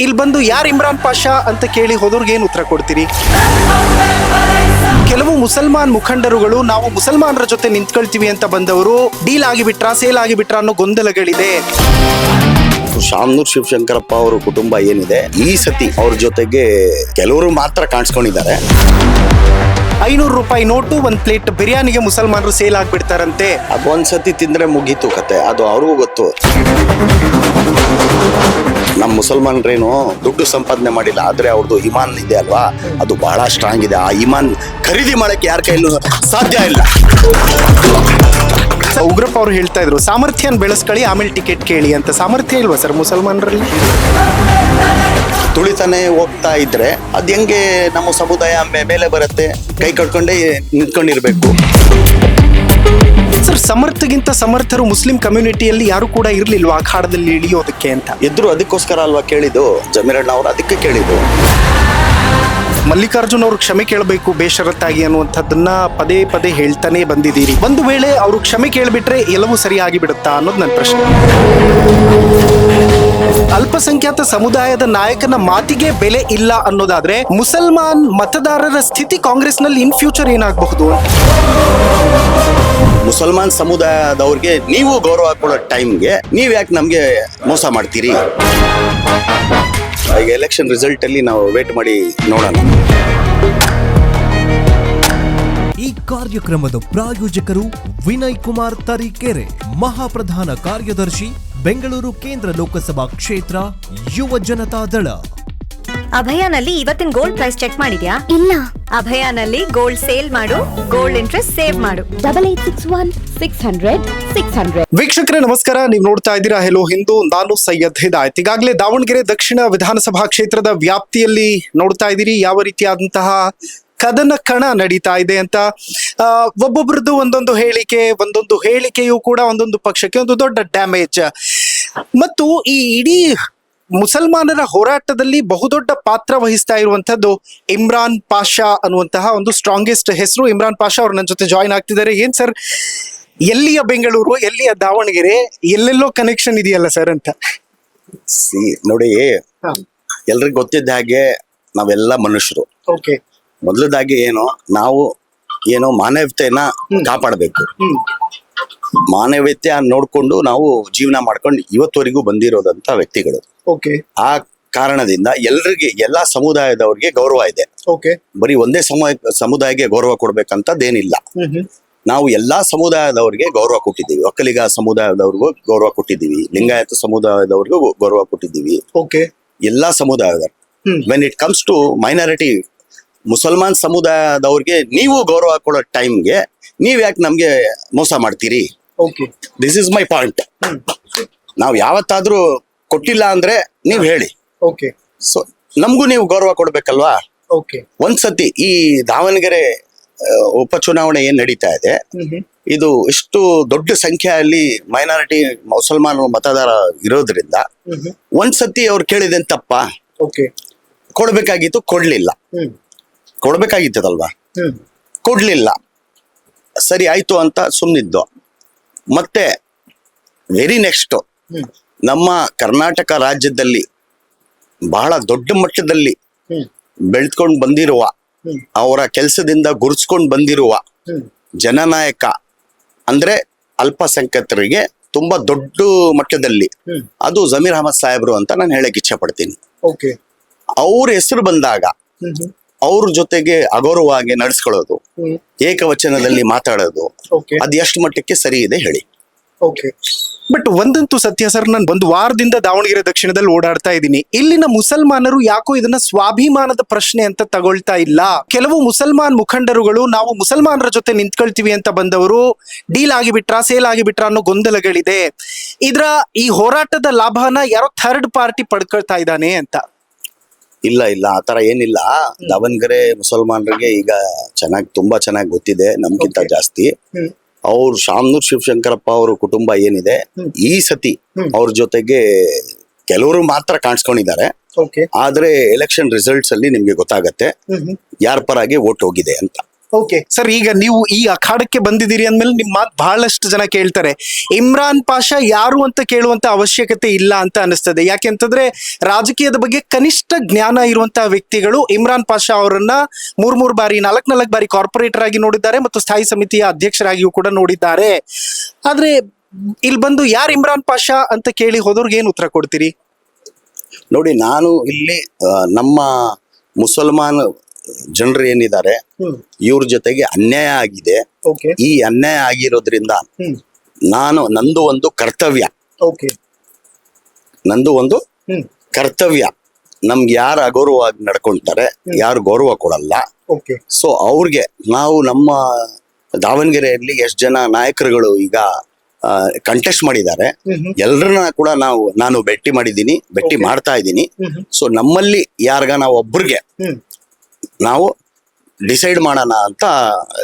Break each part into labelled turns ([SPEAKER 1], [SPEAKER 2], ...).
[SPEAKER 1] ಇಲ್ಲಿ ಬಂದು ಯಾರು ಇಮ್ರಾನ್ ಪಾಷಾ ಅಂತ ಕೇಳಿ ಹೋದವ್ರಿಗೆ ಏನು ಉತ್ತರ ಕೊಡ್ತೀರಿ? ಕೆಲವು ಮುಸಲ್ಮಾನ್ ಮುಖಂಡರುಗಳು ನಾವು ಮುಸಲ್ಮಾನರ ಜೊತೆ ನಿಂತ್ಕೊಳ್ತೀವಿ ಅಂತ ಬಂದವರು ಡೀಲ್ ಆಗಿಬಿಟ್ರಾ ಸೇಲ್ ಆಗಿಬಿಟ್ರಾ ಅನ್ನೋ ಗೊಂದಲಗಳಿದೆ.
[SPEAKER 2] ಶಾಮನೂರ್ ಶಿವಶಂಕರಪ್ಪ ಅವರ ಕುಟುಂಬ ಏನಿದೆ ಈ ಸತಿ ಅವ್ರ ಜೊತೆಗೆ ಕೆಲವರು ಮಾತ್ರ ಕಾಣಿಸ್ಕೊಂಡಿದ್ದಾರೆ.
[SPEAKER 1] 500 ರೂಪಾಯಿ ನೋಟು ಒಂದ್ ಪ್ಲೇಟ್ ಬಿರಿಯಾನಿಗೆ ಮುಸಲ್ಮಾನರು ಸೇಲ್ ಆಗ್ಬಿಡ್ತಾರಂತೆ.
[SPEAKER 2] ಅದು ಒಂದ್ಸತಿ ತಿಂದ್ರೆ ಮುಗೀತು ಕತೆ, ಅದು ಅವ್ರಿಗೂ ಗೊತ್ತು. ನಮ್ಮ ಮುಸಲ್ಮಾನರೇನು ದುಡ್ಡು ಸಂಪಾದನೆ ಮಾಡಿಲ್ಲ, ಆದ್ರೆ ಅವ್ರದ್ದು ಇಮಾನ್ ಇದೆ ಅಲ್ವಾ, ಅದು ಬಹಳ ಸ್ಟ್ರಾಂಗ್ ಇದೆ. ಆ ಇಮಾನ್ ಖರೀದಿ ಮಾಡಕ್ಕೆ ಯಾರ ಕೈಲೂ ಸಾಧ್ಯ ಇಲ್ಲ.
[SPEAKER 1] ಉಗ್ರಪ್ಪ ಅವರು ಹೇಳ್ತಾ ಇದ್ರು ಸಾಮರ್ಥ್ಯನ ಬೆಳೆಸ್ಕೊಳ್ಳಿ ಆಮೇಲೆ ಟಿಕೆಟ್ ಕೇಳಿ ಅಂತ. ಸಾಮರ್ಥ್ಯ ಇಲ್ವಾ ಸರ್ ಮುಸಲ್ಮಾನರಲ್ಲಿ?
[SPEAKER 2] ತುಳಿತಾನೆ ಹೋಗ್ತಾ ಇದ್ರೆ ಅದ್ ಹೆಂಗೆ ನಮ್ಮ ಸಮುದಾಯ ಮೇಲೆ ಬರುತ್ತೆ? ಕೈ ಕಟ್ಕೊಂಡೇ ನಿಂತ್ಕೊಂಡಿರ್ಬೇಕು.
[SPEAKER 1] ಸರ್, ಸಮರ್ಥಗಿಂತ ಸಮರ್ಥರು ಮುಸ್ಲಿಂ ಕಮ್ಯುನಿಟಿಯಲ್ಲಿ ಯಾರು ಕೂಡ ಇರ್ಲಿಲ್ವಾ ಅಖಾಡದಲ್ಲಿ ಇಳಿಯೋದಕ್ಕೆ ಅಂತ?
[SPEAKER 2] ಎದ್ರು ಅದಕ್ಕೋಸ್ಕರ ಅಲ್ವಾ ಕೇಳಿದ್ದು, ಜಮೀರಣ್ಣ ಅವರು ಅದಕ್ಕೆ ಕೇಳಿದ್ದು.
[SPEAKER 1] ಮಲ್ಲಿಕಾರ್ಜುನ್ ಅವರು ಕ್ಷಮೆ ಕೇಳಬೇಕು ಬೇಷರತ್ತಾಗಿ ಅನ್ನುವಂಥದ್ದನ್ನ ಪದೇ ಪದೇ ಹೇಳ್ತಾನೆ ಬಂದಿದ್ದೀರಿ. ಒಂದು ವೇಳೆ ಅವರು ಕ್ಷಮೆ ಕೇಳ್ಬಿಟ್ರೆ ಎಲ್ಲವೂ ಸರಿಯಾಗಿ ಬಿಡುತ್ತಾ ಅನ್ನೋದು ನನ್ನ ಪ್ರಶ್ನೆ. ಅಲ್ಪಸಂಖ್ಯಾತ ಸಮುದಾಯದ ನಾಯಕನ ಮಾತಿಗೆ ಬೆಲೆ ಇಲ್ಲ ಅನ್ನೋದಾದ್ರೆ ಮುಸಲ್ಮಾನ್ ಮತದಾರರ ಸ್ಥಿತಿ ಕಾಂಗ್ರೆಸ್ನಲ್ಲಿ ಇನ್ ಫ್ಯೂಚರ್ ಏನಾಗಬಹುದು?
[SPEAKER 2] ಮುಸಲ್ಮಾನ್ ಸಮುದಾಯದವ್ರಿಗೆ ನೀವು ಗೌರವ ಕೊಡೋ ಟೈಮ್ಗೆ ನೀವ್ ಯಾಕೆ ನಮ್ಗೆ ಮೋಸ ಮಾಡ್ತೀರಿ? ಈಗ ಎಲೆಕ್ಷನ್ ರಿಸಲ್ಟ್ ಅಲ್ಲಿ ನಾವು ವೇಟ್ ಮಾಡಿ ನೋಡೋಣ.
[SPEAKER 3] ಈ ಕಾರ್ಯಕ್ರಮದ ಪ್ರಾಯೋಜಕರು ವಿನಯ್ ಕುಮಾರ್ ತರೀಕೆರೆ, ಮಹಾಪ್ರಧಾನ ಕಾರ್ಯದರ್ಶಿ, ಬೆಂಗಳೂರು ಕೇಂದ್ರ ಲೋಕಸಭಾ ಕ್ಷೇತ್ರ, ಯುವ ಜನತಾ ದಳ.
[SPEAKER 4] ಅಭಯಾನಲ್ಲಿ ಇವತ್ತಿನ ಗೋಲ್ಡ್ ಪ್ರೈಸ್ ಚೆಕ್ ಮಾಡಿದ್ಯಾ?
[SPEAKER 5] ಇಲ್ಲ.
[SPEAKER 4] ಅಭಯಾನಲ್ಲಿ ಗೋಲ್ಡ್ ಸೇಲ್ ಮಾಡು, ಗೋಲ್ಡ್ ಇಂಟ್ರೆಸ್ಟ್ ಸೇವ್ ಮಾಡು.
[SPEAKER 5] 8861
[SPEAKER 1] ವೀಕ್ಷಕರೇ ನಮಸ್ಕಾರ, ನೀವು ನೋಡ್ತಾ ಇದ್ದೀರಾ ಹೆಲೋ ಹಿಂದೂ. ನಾನು ಸೈಯದ್ ಹಿದಾಯತ್. ಈಗಾಗಲೇ ದಾವಣಗೆರೆ ದಕ್ಷಿಣ ವಿಧಾನಸಭಾ ಕ್ಷೇತ್ರದ ವ್ಯಾಪ್ತಿಯಲ್ಲಿ ನೋಡ್ತಾ ಇದ್ದೀರಿ ಯಾವ ರೀತಿಯಾದಂತಹ ಕದನ ಕಣ ನಡೀತಾ ಇದೆ ಅಂತ. ಒಬ್ಬೊಬ್ರದ್ದು ಒಂದೊಂದು ಹೇಳಿಕೆಯು ಕೂಡ ಒಂದೊಂದು ಪಕ್ಷಕ್ಕೆ ಒಂದು ದೊಡ್ಡ ಡ್ಯಾಮೇಜ್. ಮತ್ತು ಈ ಇಡೀ ಮುಸಲ್ಮಾನರ ಹೋರಾಟದಲ್ಲಿ ಬಹುದೊಡ್ಡ ಪಾತ್ರ ವಹಿಸ್ತಾ ಇರುವಂತದ್ದು ಇಮ್ರಾನ್ ಪಾಷಾ ಅನ್ನುವಂತಹ ಒಂದು ಸ್ಟ್ರಾಂಗೆಸ್ಟ್ ಹೆಸರು. ಇಮ್ರಾನ್ ಪಾಷಾ ಅವರು ನನ್ನ ಜೊತೆ ಜಾಯಿನ್ ಆಗ್ತಿದ್ದಾರೆ. ಏನ್ ಸರ್, ಎಲ್ಲಿಯ ಬೆಂಗಳೂರು, ಎಲ್ಲಿಯ ದಾವಣಗೆರೆ, ಎಲ್ಲೆಲ್ಲೋ ಕನೆಕ್ಷನ್ ಇದೆಯಲ್ಲ ಸರ್ ಅಂತ?
[SPEAKER 2] ನೋಡಿ, ಎಲ್ರಿಗೂ ಗೊತ್ತಿದ್ದ ಹಾಗೆ ನಾವೆಲ್ಲ ಮನುಷ್ಯರು.
[SPEAKER 1] ಓಕೆ.
[SPEAKER 2] ಮೊದಲದಾಗಿ ನಾವು ಮಾನವೀಯತೆಯನ್ನ ಕಾಪಾಡಬೇಕು. ಮಾನವೀಯತೆ ನೋಡ್ಕೊಂಡು ನಾವು ಜೀವನ ಮಾಡ್ಕೊಂಡು ಇವತ್ತವರೆಗೂ ಬಂದಿರೋದಂತ ವ್ಯಕ್ತಿಗಳು.
[SPEAKER 1] ಓಕೆ.
[SPEAKER 2] ಆ ಕಾರಣದಿಂದ ಎಲ್ಲಾ ಸಮುದಾಯದವ್ರಿಗೆ ಗೌರವ ಇದೆ.
[SPEAKER 1] ಓಕೆ.
[SPEAKER 2] ಬರೀ ಒಂದೇ ಸಮುದಾಯಕ್ಕೆ ಗೌರವ ಕೊಡ್ಬೇಕಂತದ್ದೇನಿಲ್ಲ. ನಾವು ಎಲ್ಲಾ ಸಮುದಾಯದವ್ರಿಗೆ ಗೌರವ ಕೊಟ್ಟಿದ್ದೀವಿ. ಒಕ್ಕಲಿಗ ಸಮುದಾಯದವ್ರಿಗೂ ಗೌರವ ಕೊಟ್ಟಿದ್ದೀವಿ, ಲಿಂಗಾಯತ ಸಮುದಾಯದವ್ರಿಗೂ ಗೌರವ ಕೊಟ್ಟಿದ್ದೀವಿ.
[SPEAKER 1] ಓಕೆ.
[SPEAKER 2] ಎಲ್ಲಾ ಸಮುದಾಯದವ್ರು. When it comes to minority, ಮುಸಲ್ಮಾನ್ ಸಮುದಾಯದವ್ರಿಗೆ ನೀವು ಗೌರವ ಕೊಡೋ ಟೈಮ್ಗೆ ನೀವ್ ಯಾಕೆ ನಮ್ಗೆ ಮೋಸ ಮಾಡ್ತೀರಿ?
[SPEAKER 1] Okay.
[SPEAKER 2] This is my point. ನಾವ್ ಯಾವತ್ತಾದ್ರೂ ಕೊಟ್ಟಿಲ್ಲ ಅಂದ್ರೆ ನೀವ್ ಹೇಳಿ.
[SPEAKER 1] ಓಕೆ.
[SPEAKER 2] ಸೊ ನಮ್ಗೂ ನೀವು ಗೌರವ ಕೊಡ್ಬೇಕಲ್ವಾ?
[SPEAKER 1] ಓಕೆ.
[SPEAKER 2] ಒಂದ್ಸತಿ ಈ ದಾವಣಗೆರೆ ಉಪಚುನಾವಣೆ ಏನ್ ನಡೀತಾ ಇದೆ, ಇದು ಇಷ್ಟು ದೊಡ್ಡ ಸಂಖ್ಯೆಯಲ್ಲಿ ಮೈನಾರಿಟಿ ಮುಸಲ್ಮಾನ ಮತದಾರ ಇರೋದ್ರಿಂದ ಒಂದ್ಸತಿ ಅವ್ರು ಕೇಳಿದೇನ್ ತಪ್ಪ?
[SPEAKER 1] ಓಕೆ.
[SPEAKER 2] ಕೊಡ್ಬೇಕಾಗಿತ್ತು, ಕೊಡ್ಬೇಕಾಗಿತ್ತದಲ್ವಾ? ಕೊಡ್ಲಿಲ್ಲ, ಸರಿ ಆಯ್ತು ಅಂತ ಸುಮ್ನಿದ್ದು. ಮತ್ತೆ ವೆರಿ ನೆಕ್ಸ್ಟ್ ನಮ್ಮ ಕರ್ನಾಟಕ ರಾಜ್ಯದಲ್ಲಿ ಬಹಳ ದೊಡ್ಡ ಮಟ್ಟದಲ್ಲಿ ಬೆಳೆದ್ಕೊಂಡು ಬಂದಿರುವ, ಅವರ ಕೆಲಸದಿಂದ ಗುರುಸ್ಕೊಂಡು ಬಂದಿರುವ ಜನನಾಯಕ ಅಂದ್ರೆ ಅಲ್ಪಸಂಖ್ಯಾತರಿಗೆ ತುಂಬಾ ದೊಡ್ಡ ಮಟ್ಟದಲ್ಲಿ, ಅದು ಜಮೀರ್ ಅಹಮದ್ ಸಾಹೇಬ್ರು ಅಂತ ನಾನು ಹೇಳಕ್ ಇಚ್ಛೆ ಪಡ್ತೀನಿ.
[SPEAKER 1] ಓಕೆ.
[SPEAKER 2] ಅವ್ರ ಹೆಸರು ಬಂದಾಗ ಅವ್ರ ಜೊತೆಗೆ ಅಗೌರವವಾಗಿ ನಡೆಸ್ಕೊಳ್ಳೋದು, ಏಕವಚನದಲ್ಲಿ ಮಾತಾಡೋದು, ಅದ್ ಎಷ್ಟು ಮಟ್ಟಕ್ಕೆ ಸರಿ ಇದೆ ಹೇಳಿ?
[SPEAKER 1] ಓಕೆ. ಬಟ್ ಒಂದಂತೂ ಸತ್ಯ ಸರ್, ನಾನು ಒಂದು ವಾರದಿಂದ ದಾವಣಗೆರೆ ದಕ್ಷಿಣದಲ್ಲಿ ಓಡಾಡ್ತಾ ಇದ್ದೀನಿ. ಇಲ್ಲಿನ ಮುಸಲ್ಮಾನರು ಯಾಕೋ ಇದನ್ನ ಸ್ವಾಭಿಮಾನದ ಪ್ರಶ್ನೆ ಅಂತ ತಗೊಳ್ತಾ ಇಲ್ಲ. ಕೆಲವು ಮುಸಲ್ಮಾನ್ ಮುಖಂಡರುಗಳು ನಾವು ಮುಸಲ್ಮಾನರ ಜೊತೆ ನಿಂತ್ಕೊಳ್ತೀವಿ ಅಂತ ಬಂದವರು ಡೀಲ್ ಆಗಿಬಿಟ್ರಾ ಸೇಲ್ ಆಗಿಬಿಟ್ರಾ ಅನ್ನೋ ಗೊಂದಲಗಳಿದೆ. ಈ ಹೋರಾಟದ ಲಾಭನ ಯಾರೋ ಥರ್ಡ್ ಪಾರ್ಟಿ ಪಡ್ಕೊಳ್ತಾ ಇದ್ದಾನೆ ಅಂತ.
[SPEAKER 2] ಇಲ್ಲ, ಆತರ ಏನಿಲ್ಲ. ದಾವಣಗೆರೆ ಮುಸಲ್ಮಾನರಿಗೆ ಈಗ ತುಂಬಾ ಚೆನ್ನಾಗಿ ಗೊತ್ತಿದೆ, ನಮ್ಗಿಂತ ಜಾಸ್ತಿ. ಅವ್ರು ಶಾಮನೂರ್ ಶಿವಶಂಕರಪ್ಪ ಅವರ ಕುಟುಂಬ ಏನಿದೆ ಈ ಸತಿ ಅವ್ರ ಜೊತೆಗೆ ಕೆಲವರು ಮಾತ್ರ ಕಾಣಿಸ್ಕೊಂಡಿದ್ದಾರೆ. ಆದ್ರೆ ಎಲೆಕ್ಷನ್ ರಿಸಲ್ಟ್ಸ್ ಅಲ್ಲಿ ನಿಮ್ಗೆ ಗೊತ್ತಾಗತ್ತೆ ಯಾರ ಪರಾಗಿ ವೋಟ್ ಹೋಗಿದೆ ಅಂತ.
[SPEAKER 1] ಓಕೆ ಸರ್, ಈಗ ನೀವು ಈ ಅಖಾಡಕ್ಕೆ ಬಂದಿದ್ದೀರಿ ಅಂದ್ಮೇಲೆ ನಿಮ್ ಮಾತು ಬಹಳಷ್ಟು ಜನ ಕೇಳ್ತಾರೆ. ಇಮ್ರಾನ್ ಪಾಷಾ ಯಾರು ಅಂತ ಕೇಳುವಂತ ಅವಶ್ಯಕತೆ ಇಲ್ಲ ಅಂತ ಅನಿಸ್ತದೆ. ಯಾಕೆಂತಂದ್ರೆ ರಾಜಕೀಯದ ಬಗ್ಗೆ ಕನಿಷ್ಠ ಜ್ಞಾನ ಇರುವಂತಹ ವ್ಯಕ್ತಿಗಳು ಇಮ್ರಾನ್ ಪಾಷಾ ಅವರನ್ನ ಮೂರ್ ಬಾರಿ 4 ಬಾರಿ ಕಾರ್ಪೊರೇಟರ್ ಆಗಿ ನೋಡಿದ್ದಾರೆ ಮತ್ತು ಸ್ಥಾಯಿ ಸಮಿತಿಯ ಅಧ್ಯಕ್ಷರಾಗಿಯೂ ಕೂಡ ನೋಡಿದ್ದಾರೆ. ಆದ್ರೆ ಇಲ್ಲಿ ಬಂದು ಯಾರು ಇಮ್ರಾನ್ ಪಾಷಾ ಅಂತ ಕೇಳಿ ಹೋದವ್ರಿಗೆ ಏನ್ ಉತ್ತರ ಕೊಡ್ತೀರಿ?
[SPEAKER 2] ನೋಡಿ, ನಾನು ಇಲ್ಲಿ ನಮ್ಮ ಮುಸಲ್ಮಾನ್ ಜನರು ಏನಿದ್ದಾರೆ ಇವ್ರ ಜೊತೆಗೆ ಅನ್ಯಾಯ ಆಗಿದೆ.
[SPEAKER 1] ಓಕೆ
[SPEAKER 2] ಈ ಅನ್ಯಾಯ ಆಗಿರೋದ್ರಿಂದ ನಂದು ಒಂದು ಕರ್ತವ್ಯ,
[SPEAKER 1] ಓಕೆ
[SPEAKER 2] ನಂದು ಒಂದು ಕರ್ತವ್ಯ. ನಮ್ಗೆ ಯಾರು ಅಗೌರವವಾಗಿ ನಡ್ಕೊಂತಾರೆ, ಯಾರು ಗೌರವ ಕೊಡಲ್ಲ.
[SPEAKER 1] ಓಕೆ
[SPEAKER 2] ಸೊ ಅವ್ರಿಗೆ ನಾವು ನಮ್ಮ ದಾವಣಗೆರೆಯಲ್ಲಿ ಎಷ್ಟು ಜನ ನಾಯಕರುಗಳು ಈಗ ಕಂಟೆಸ್ಟ್ ಮಾಡಿದ್ದಾರೆ, ಎಲ್ಲರನ್ನ ಕೂಡ ನಾನು ಭೇಟಿ ಮಾಡಿದ್ದೀನಿ, ಭೇಟಿ ಮಾಡ್ತಾ ಇದ್ದೀನಿ. ಸೊ ನಮ್ಮಲ್ಲಿ ಯಾರಿಗ ನಾವು ಒಬ್ರಿಗೆ ನಾವು ಡಿಸೈಡ್ ಮಾಡೋಣ ಅಂತ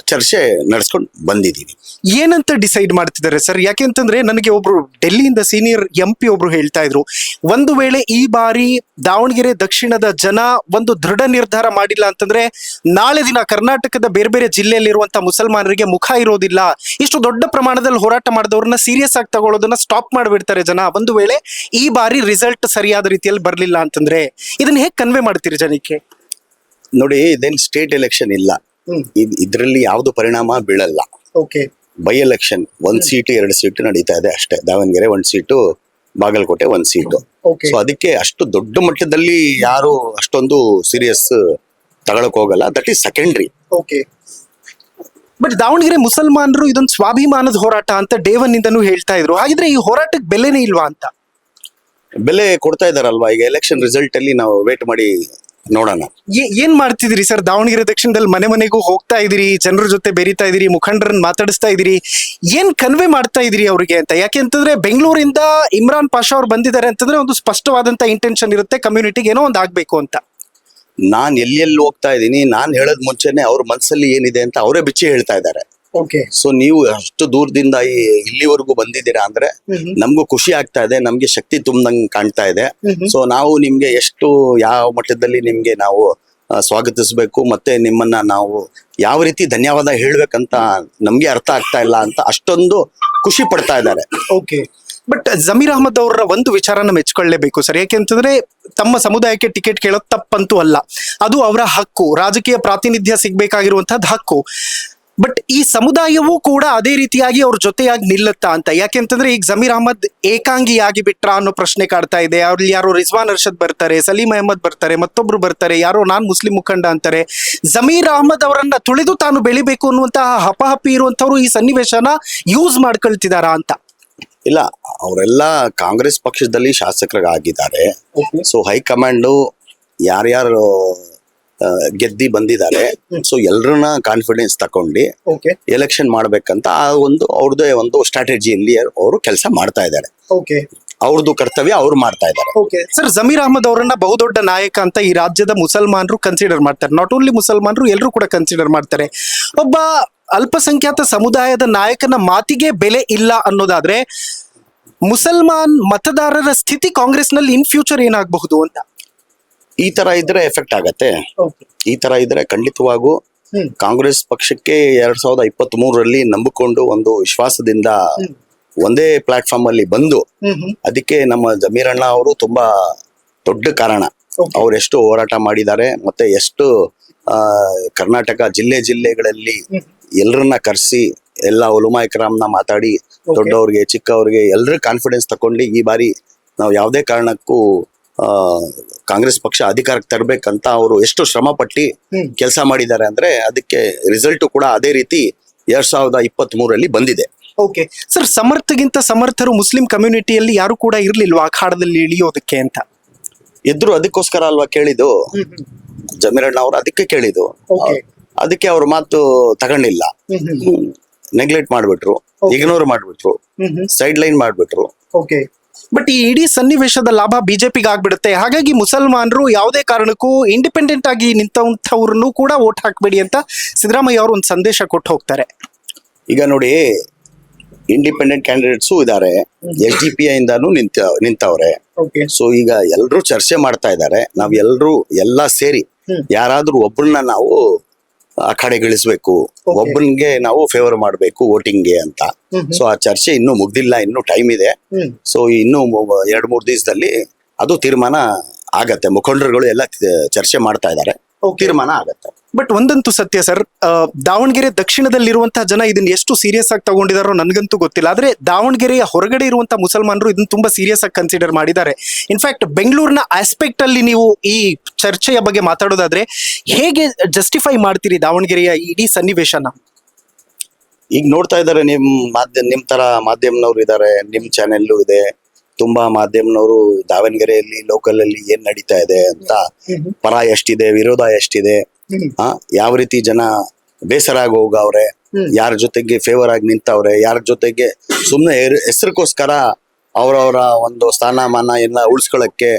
[SPEAKER 2] ಚರ್ಚೆ ನಡೆಸ್ಕೊಂಡು ಬಂದಿದ್ದೀವಿ.
[SPEAKER 1] ಏನಂತ ಡಿಸೈಡ್ ಮಾಡ್ತಿದ್ದಾರೆ ಸರ್? ಯಾಕೆಂತಂದ್ರೆ ನನಗೆ ಒಬ್ರು ಡೆಲ್ಲಿಯಿಂದ ಸೀನಿಯರ್ MP ಒಬ್ರು ಹೇಳ್ತಾ ಇದ್ರು, ಒಂದು ವೇಳೆ ಈ ಬಾರಿ ದಾವಣಗೆರೆ ದಕ್ಷಿಣದ ಜನ ಒಂದು ದೃಢ ನಿರ್ಧಾರ ಮಾಡಿಲ್ಲ ಅಂತಂದ್ರೆ ನಾಳೆ ದಿನ ಕರ್ನಾಟಕದ ಬೇರೆ ಬೇರೆ ಜಿಲ್ಲೆಯಲ್ಲಿರುವಂತಹ ಮುಸಲ್ಮಾನರಿಗೆ ಮುಖ ಇರೋದಿಲ್ಲ. ಇಷ್ಟು ದೊಡ್ಡ ಪ್ರಮಾಣದಲ್ಲಿ ಹೋರಾಟ ಮಾಡಿದವ್ರನ್ನ ಸೀರಿಯಸ್ ಆಗಿ ತಗೊಳ್ಳೋದನ್ನ ಸ್ಟಾಪ್ ಮಾಡಿಬಿಡ್ತಾರೆ ಜನ, ಒಂದು ವೇಳೆ ಈ ಬಾರಿ ರಿಸಲ್ಟ್ ಸರಿಯಾದ ರೀತಿಯಲ್ಲಿ ಬರ್ಲಿಲ್ಲ ಅಂತಂದ್ರೆ. ಇದನ್ನ ಹೇಗೆ ಕನ್ವೆ ಮಾಡ್ತೀರಿ ಜನಕ್ಕೆ?
[SPEAKER 2] ನೋಡಿ, ಇದೇನು ಸ್ಟೇಟ್ ಎಲೆಕ್ಷನ್ ಇಲ್ಲ, ಇದ್ರಲ್ಲಿ ಯಾವ್ದು ಪರಿಣಾಮ ಬೀಳಲ್ಲ.
[SPEAKER 1] Okay,
[SPEAKER 2] by election 1 seat 2 seat ನಡೀತಾ ಇದೆ ಅಷ್ಟೇ. Davanagere 1 seat, Bagalkot 1 seat. So ಅದಕ್ಕೆ ಅಷ್ಟು ದೊಡ್ಡ ಮಟ್ಟದಲ್ಲಿ ಯಾರು ಅಷ್ಟೊಂದು ಸೀರಿಯಸ್ ತಗೊಳಕ್ ಹೋಗಲ್ಲ. That is secondary.
[SPEAKER 1] Okay, but Davanagere ಮುಸಲ್ಮಾನರು ಇದೊಂದು ಸ್ವಾಭಿಮಾನದ ಹೋರಾಟ ಅಂತ ಡೇ 1 ಇಂದನೂ ಹೇಳ್ತಾ ಇದ್ರು. ಹಾಗಿದ್ರೆ ಈ ಹೋರಾಟಕ್ಕೆ ಬೆಲೆನೇ ಇಲ್ವಾ ಅಂತ?
[SPEAKER 2] ಬೆಲೆ ಕೊಡ್ತಾ ಇದಾರಲ್ವಾ. ಈಗ ಎಲೆಕ್ಷನ್ ರಿಸಲ್ಟ್ ಅಲ್ಲಿ ನಾವು ವೇಟ್ ಮಾಡಿ ನೋಡೋಣ.
[SPEAKER 1] ಏನ್ ಮಾಡ್ತಿದ್ದೀರಿ ಸರ್? ದಾವಣಗೆರೆ ದಕ್ಷಿಣದಲ್ಲಿ ಮನೆ ಮನೆಗೂ ಹೋಗ್ತಾ ಇದೀರಿ, ಜನರ ಜೊತೆ ಬೆರೀತಾ ಇದೀರಿ, ಮುಖಂಡರನ್ನ ಮಾತಾಡಿಸ್ತಾ ಇದೀರಿ, ಏನ್ ಕನ್ವೆ ಮಾಡ್ತಾ ಇದೀರಿ ಅವ್ರಿಗೆ ಅಂತ? ಯಾಕೆಂತಂದ್ರೆ ಬೆಂಗಳೂರಿಂದ ಇಮ್ರಾನ್ ಪಾಷಾ ಅವ್ರು ಬಂದಿದ್ದಾರೆ ಅಂತಂದ್ರೆ ಒಂದು ಸ್ಪಷ್ಟವಾದಂತ ಇಂಟೆನ್ಷನ್ ಇರುತ್ತೆ, ಕಮ್ಯುನಿಟಿಗೆ ಏನೋ ಒಂದು ಆಗ್ಬೇಕು ಅಂತ.
[SPEAKER 2] ನಾನ್ ಎಲ್ಲೆಲ್ಲಿ ಹೋಗ್ತಾ ಇದ್ದೀನಿ, ನಾನ್ ಹೇಳೋದ್ ಮುಂಚೆನೆ ಅವ್ರ ಮನ್ಸಲ್ಲಿ ಏನಿದೆ ಅಂತ ಅವರೇ ಬಿಚ್ಚಿ ಹೇಳ್ತಾ ಇದ್ದಾರೆ.
[SPEAKER 1] ಓಕೆ,
[SPEAKER 2] ಸೊ ನೀವು ಅಷ್ಟು ದೂರದಿಂದ ಇಲ್ಲಿವರೆಗೂ ಬಂದಿದ್ದೀರಾ ಅಂದ್ರೆ ನಮ್ಗೂ ಖುಷಿ ಆಗ್ತಾ ಇದೆ, ನಮ್ಗೆ ಶಕ್ತಿ ತುಂಬದಂಗ್ ಕಾಣ್ತಾ ಇದೆ. ಸೊ ನಾವು ನಿಮ್ಗೆ ಎಷ್ಟು ಯಾವ ಮಟ್ಟದಲ್ಲಿ ನಿಮ್ಗೆ ನಾವು ಸ್ವಾಗತಿಸ್ಬೇಕು, ಮತ್ತೆ ನಿಮ್ಮನ್ನ ನಾವು ಯಾವ ರೀತಿ ಧನ್ಯವಾದ ಹೇಳ್ಬೇಕಂತ ನಮ್ಗೆ ಅರ್ಥ ಆಗ್ತಾ ಇಲ್ಲ ಅಂತ ಅಷ್ಟೊಂದು ಖುಷಿ ಪಡ್ತಾ ಇದ್ದಾರೆ.
[SPEAKER 1] ಓಕೆ, ಬಟ್ ಜಮೀರ್ ಅಹಮದ್ ಅವರ ಒಂದು ವಿಚಾರನ ಮೆಚ್ಕೊಳ್ಳೇಬೇಕು ಸರ್. ಯಾಕೆಂತಂದ್ರೆ ತಮ್ಮ ಸಮುದಾಯಕ್ಕೆ ಟಿಕೆಟ್ ಕೇಳೋದು ತಪ್ಪಂತೂ ಅಲ್ಲ, ಅದು ಅವರ ಹಕ್ಕು, ರಾಜಕೀಯ ಪ್ರಾತಿನಿಧ್ಯ ಸಿಗ್ಬೇಕಾಗಿರುವಂತಹದ್ದು ಹಕ್ಕು. ಬಟ್ ಈ ಸಮುದಾಯವೂ ಕೂಡ ಅದೇ ರೀತಿಯಾಗಿ ಅವ್ರ ಜೊತೆಯಾಗಿ ನಿಲ್ಲುತ್ತಾ ಅಂತ? ಯಾಕೆಂತಂದ್ರೆ ಈಗ ಜಮೀರ್ ಅಹಮದ್ ಏಕಾಂಗಿಯಾಗಿ ಬಿಟ್ರ ಅನ್ನೋ ಪ್ರಶ್ನೆ ಕಾಡ್ತಾ ಇದೆ. ಅವ್ರಲ್ಲಿ ಯಾರೋ ರಿಜ್ವಾನ್ ಅರ್ಷದ್ ಬರ್ತಾರೆ, ಸಲೀಂ ಅಹಮದ್ ಬರ್ತಾರೆ, ಮತ್ತೊಬ್ರು ಬರ್ತಾರೆ, ಯಾರೋ ನಾನ್ ಮುಸ್ಲಿಂ ಮುಖಂಡ ಅಂತಾರೆ. ಜಮೀರ್ ಅಹಮದ್ ಅವರನ್ನ ತುಳಿದು ತಾನು ಬೆಳಿಬೇಕು ಅನ್ನುವಂತಹ ಹಪಹಪಿ ಇರುವಂತವ್ರು ಈ ಸನ್ನಿವೇಶನ ಯೂಸ್ ಮಾಡ್ಕೊಳ್ತಿದಾರಾ ಅಂತ?
[SPEAKER 2] ಇಲ್ಲ, ಅವರೆಲ್ಲ ಕಾಂಗ್ರೆಸ್ ಪಕ್ಷದಲ್ಲಿ ಶಾಸಕರಾಗಿದ್ದಾರೆ. ಸೊ ಹೈಕಮಾಂಡು ಯಾರ್ಯಾರು ಗೆದ್ದಿ ಬಂದಿದ್ದಾರೆ, ಸೊ ಎಲ್ರನ್ನ ಕಾನ್ಫಿಡೆನ್ಸ್ ತಗೊಂಡು ಎಲೆಕ್ಷನ್ ಮಾಡ್ಬೇಕಂತ ಅವ್ರದ್ದೇ ಒಂದು ಸ್ಟ್ರಾಟಜಿಯಲ್ಲಿ ಅವರು ಕೆಲಸ ಮಾಡ್ತಾ ಇದ್ದಾರೆ. ಅವ್ರದ್ದು ಕರ್ತವ್ಯ ಅವ್ರು ಮಾಡ್ತಾ ಇದ್ದಾರೆ.
[SPEAKER 1] ಸರ್, ಜಮೀರ್ ಅಹಮದ್ ಅವರನ್ನ ಬಹುದೊಡ್ಡ ನಾಯಕ ಅಂತ ಈ ರಾಜ್ಯದ ಮುಸಲ್ಮಾನರು ಕನ್ಸಿಡರ್ ಮಾಡ್ತಾರೆ. ನಾಟ್ ಓನ್ಲಿ ಮುಸಲ್ಮಾನರು, ಎಲ್ಲರೂ ಕೂಡ ಕನ್ಸಿಡರ್ ಮಾಡ್ತಾರೆ. ಒಬ್ಬ ಅಲ್ಪಸಂಖ್ಯಾತ ಸಮುದಾಯದ ನಾಯಕನ ಮಾತಿಗೆ ಬೆಲೆ ಇಲ್ಲ ಅನ್ನೋದಾದ್ರೆ ಮುಸಲ್ಮಾನ್ ಮತದಾರರ ಸ್ಥಿತಿ ಕಾಂಗ್ರೆಸ್ನಲ್ಲಿ ಇನ್ ಫ್ಯೂಚರ್ ಏನಾಗಬಹುದು ಅಂತ?
[SPEAKER 2] ಈ ತರ ಇದ್ರೆ ಎಫೆಕ್ಟ್ ಆಗತ್ತೆ. ಈ ತರ ಇದ್ರೆ ಖಂಡಿತವಾಗೂ ಕಾಂಗ್ರೆಸ್ ಪಕ್ಷಕ್ಕೆ 2023ರಲ್ಲಿ ನಂಬಿಕೊಂಡು ಒಂದು ವಿಶ್ವಾಸದಿಂದ ಒಂದೇ ಪ್ಲಾಟ್ಫಾರ್ಮ್ ಅಲ್ಲಿ ಬಂದು, ಅದಕ್ಕೆ ನಮ್ಮ ಜಮೀರಣ್ಣ ಅವರು ತುಂಬಾ ದೊಡ್ಡ ಕಾರಣ. ಅವ್ರು ಎಷ್ಟು ಹೋರಾಟ ಮಾಡಿದ್ದಾರೆ, ಮತ್ತೆ ಎಷ್ಟು ಕರ್ನಾಟಕ ಜಿಲ್ಲೆಗಳಲ್ಲಿ ಎಲ್ಲರನ್ನ ಕರೆಸಿ ಎಲ್ಲ ಉಲಮಾ ಇಕ್ರಾಮ್ನ ಮಾತಾಡಿ ದೊಡ್ಡವ್ರಿಗೆ ಚಿಕ್ಕವ್ರಿಗೆ ಎಲ್ಲರ ಕಾನ್ಫಿಡೆನ್ಸ್ ತಗೊಂಡು ಈ ಬಾರಿ ನಾವು ಯಾವುದೇ ಕಾರಣಕ್ಕೂ ಕಾಂಗ್ರೆಸ್ ಪಕ್ಷ ಅಧಿಕಾರಕ್ಕೆ ತರಬೇಕಂತ ಅವರು ಎಷ್ಟು ಶ್ರಮ ಪಟ್ಟಿ ಕೆಲಸ ಮಾಡಿದ್ದಾರೆ ಅಂದ್ರೆ ಅದಕ್ಕೆ ರಿಸಲ್ಟ್ ಕೂಡ ಅದೇ ರೀತಿ 2023ರಲ್ಲಿ ಬಂದಿದೆ.
[SPEAKER 1] ಓಕೆ ಸರ್, ಸಮರ್ಥಗಿಂತ ಸಮರ್ಥರು ಮುಸ್ಲಿಂ ಕಮ್ಯುನಿಟಿಯಲ್ಲಿ ಯಾರು ಕೂಡ ಇರ್ಲಿಲ್ವಾ ಅಖಾಡದಲ್ಲಿ ಇಳಿಯೋದಕ್ಕೆ ಅಂತ?
[SPEAKER 2] ಇದ್ರು, ಅದಕ್ಕೋಸ್ಕರ ಅಲ್ವಾ ಕೇಳಿದ್ದು ಜಮೀರಣ್ಣ ಅವರು, ಅದಕ್ಕೆ ಕೇಳಿದ್ದು. ಅದಕ್ಕೆ ಅವ್ರ ಮಾತು ತಗೊಂಡಿಲ್ಲ, ನೆಗ್ಲೆಕ್ಟ್ ಮಾಡ್ಬಿಟ್ರು, ಇಗ್ನೋರ್ ಮಾಡ್ಬಿಟ್ರು, ಸೈಡ್ ಲೈನ್ ಮಾಡ್ಬಿಟ್ರು.
[SPEAKER 1] ಓಕೆ, ಬಟ್ ಈ ಇಡೀ ಸನ್ನಿವೇಶದ ಲಾಭ ಬಿಜೆಪಿಗೆ ಆಗ್ಬಿಡುತ್ತೆ. ಹಾಗಾಗಿ ಮುಸಲ್ಮಾನರು ಯಾವುದೇ ಕಾರಣಕ್ಕೂ ಇಂಡಿಪೆಂಡೆಂಟ್ ಆಗಿ ನಿಂತವ್ರನ್ನು ಕೂಡ ವೋಟ್ ಹಾಕ್ಬೇಡಿ ಅಂತ ಸಿದ್ದರಾಮಯ್ಯ ಅವರು ಒಂದು ಸಂದೇಶ ಕೊಟ್ಟು ಹೋಗ್ತಾರೆ. ಈಗ
[SPEAKER 2] ನೋಡಿ, ಇಂಡಿಪೆಂಡೆಂಟ್ ಕ್ಯಾಂಡಿಡೇಟ್ಸು ಇದಾರೆ, SDPI ಇಂದಾನು ನಿಂತವ್ರೆ. ಸೊ ಈಗ ಎಲ್ರು ಚರ್ಚೆ ಮಾಡ್ತಾ ಇದ್ದಾರೆ. ನಾವ್ ಎಲ್ರು ಎಲ್ಲಾ ಸೇರಿ ಯಾರಾದ್ರೂ ಒಬ್ಬರನ್ನ ನಾವು ಅಖಾಡೆಗಿಳಿಸ್ಬೇಕು, ಒಬ್ಬನಿಗೆ ನಾವು ಫೇವರ್ ಮಾಡಬೇಕು ವೋಟಿಂಗ್ಗೆ ಅಂತ. ಸೊ ಆ ಚರ್ಚೆ ಇನ್ನೂ ಮುಗ್ದಿಲ್ಲ, ಇನ್ನೂ ಟೈಮ್ ಇದೆ. ಸೊ ಇನ್ನೂ 2-3 ದಿವಸದಲ್ಲಿ ಅದು ತೀರ್ಮಾನ ಆಗತ್ತೆ. ಮುಖಂಡರುಗಳು ಎಲ್ಲ ಚರ್ಚೆ ಮಾಡ್ತಾ ಇದ್ದಾರೆ, ತೀರ್ಮಾನ ಆಗತ್ತೆ.
[SPEAKER 1] ಬಟ್ ಒಂದಂತೂ ಸತ್ಯ ಸರ್, ದಾವಣಗೆರೆ ದಕ್ಷಿಣದಲ್ಲಿರುವಂತಹ ಜನ ಇದನ್ನ ಎಷ್ಟು ಸೀರಿಯಸ್ ಆಗಿ ತಗೊಂಡಿದಾರೋ ನನಗಂತೂ ಗೊತ್ತಿಲ್ಲ. ಆದ್ರೆ ದಾವಣಗೆರೆಯ ಹೊರಗಡೆ ಇರುವಂತಹ ಮುಸಲ್ಮಾನರು ಇದನ್ನ ತುಂಬಾ ಸೀರಿಯಸ್ ಆಗಿ ಕನ್ಸಿಡರ್ ಮಾಡಿದ್ದಾರೆ. ಇನ್ಫ್ಯಾಕ್ಟ್ ಬೆಂಗಳೂರಿನ ಆಸ್ಪೆಕ್ಟ್ ಅಲ್ಲಿ ನೀವು ಈ ಚರ್ಚೆಯ ಬಗ್ಗೆ ಮಾತಾಡೋದಾದ್ರೆ ಹೇಗೆ ಜಸ್ಟಿಫೈ ಮಾಡ್ತೀರಿ ದಾವಣಗೆರೆಯ ಇಡೀ ಸನ್ನಿವೇಶನ?
[SPEAKER 2] ಈಗ ನೋಡ್ತಾ ಇದ್ದಾರೆ, ನಿಮ್ ತರ ಮಾಧ್ಯಮನವ್ರು ಇದ್ದಾರೆ, ನಿಮ್ ಚಾನೆಲ್ ಇದೆ, ತುಂಬಾ ಮಾಧ್ಯಮನವರು ದಾವಣಗೆರೆಯಲ್ಲಿ ಲೋಕಲ್ ಅಲ್ಲಿ ಏನ್ ನಡೀತಾ ಇದೆ ಅಂತ, ಪರ ಎಷ್ಟಿದೆ, ವಿರೋಧ ಎಷ್ಟಿದೆ, ಯಾವ ರೀತಿ ಜನ ಬೇಸರ ಆಗಿ ಹೋಗವ್ರೆ, ಯಾರ ಜೊತೆಗೆ ಫೇವರ್ ಆಗಿ ನಿಂತವ್ರೆ, ಯಾರ ಜೊತೆಗೆ ಸುಮ್ನೆ ಹೆಸರಿಗೋಸ್ಕರ ಅವರವರ ಒಂದು ಸ್ಥಾನಮಾನ ಎಲ್ಲ ಉಳಿಸ್ಕೊಳಕ್ಕೆ,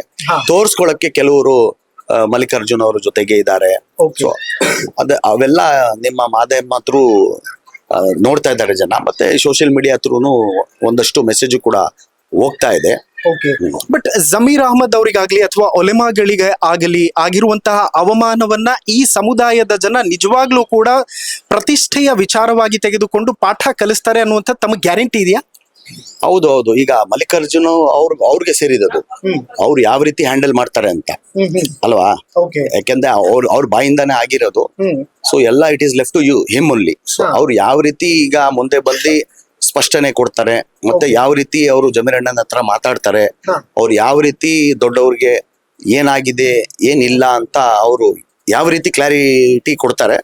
[SPEAKER 2] ತೋರ್ಸ್ಕೊಳಕ್ಕೆ ಕೆಲವರು ಮಲ್ಲಿಕಾರ್ಜುನ್ ಅವ್ರ ಜೊತೆಗೆ ಇದ್ದಾರೆ. ಸೊ ಅವೆಲ್ಲ ನಿಮ್ಮ ಮಾಧ್ಯಮ ಥ್ರೂ ನೋಡ್ತಾ ಇದ್ದಾರೆ ಜನ, ಮತ್ತೆ ಸೋಷಿಯಲ್ ಮೀಡಿಯಾ ಥ್ರೂನು ಒಂದಷ್ಟು ಮೆಸೇಜ್ ಕೂಡ ಹೋಗ್ತಾ ಇದೆ.
[SPEAKER 1] ಬಟ್ ಜಮೀರ್ ಅಹಮದ್ ಅವರಿಗಾಗ್ಲಿ ಅಥವಾ ಒಲೆಮಾಗಳಿಗೆ ಆಗಲಿ ಆಗಿರುವಂತಹ ಅವಮಾನವನ್ನ ಈ ಸಮುದಾಯದ ಜನ ನಿಜವಾಗ್ಲೂ ಕೂಡ ಪ್ರತಿಷ್ಠೆಯ ವಿಚಾರವಾಗಿ ತೆಗೆದುಕೊಂಡು ಪಾಠ ಕಲಿಸ್ತಾರೆ ಅನ್ನುವಂಥ ತಮಗೆ ಗ್ಯಾರಂಟಿ ಇದೆಯಾ?
[SPEAKER 2] ಹೌದು ಹೌದು. ಈಗ ಮಲ್ಲಿಕಾರ್ಜುನ್ ಅವ್ರಿಗೆ ಸೇರಿದದು, ಅವ್ರು ಯಾವ ರೀತಿ ಹ್ಯಾಂಡಲ್ ಮಾಡ್ತಾರೆ ಅಂತ ಅಲ್ವಾ? ಯಾಕೆಂದ್ರೆ ಅವ್ರ ಬಾಯಿಂದಾನೇ ಆಗಿರೋದು. ಸೊ ಎಲ್ಲ it is left to you him only. So ಅವ್ರು ಯಾವ ರೀತಿ ಈಗ ಮುಂದೆ ಬಂದು ಸ್ಪಷ್ಟನೆ ಕೊಡ್ತಾರೆ, ಮತ್ತೆ ಯಾವ ರೀತಿ ಅವರು ಜಮೀರ್ ಅಣ್ಣನ ಹತ್ರ ಮಾತಾಡ್ತಾರೆ, ಅವ್ರು ಯಾವ ರೀತಿ ದೊಡ್ಡವ್ರಿಗೆ ಏನಾಗಿದೆ ಏನಿಲ್ಲ ಅಂತ ಅವರು ಯಾವ ರೀತಿ ಕ್ಲಾರಿಟಿ ಕೊಡ್ತಾರೆ,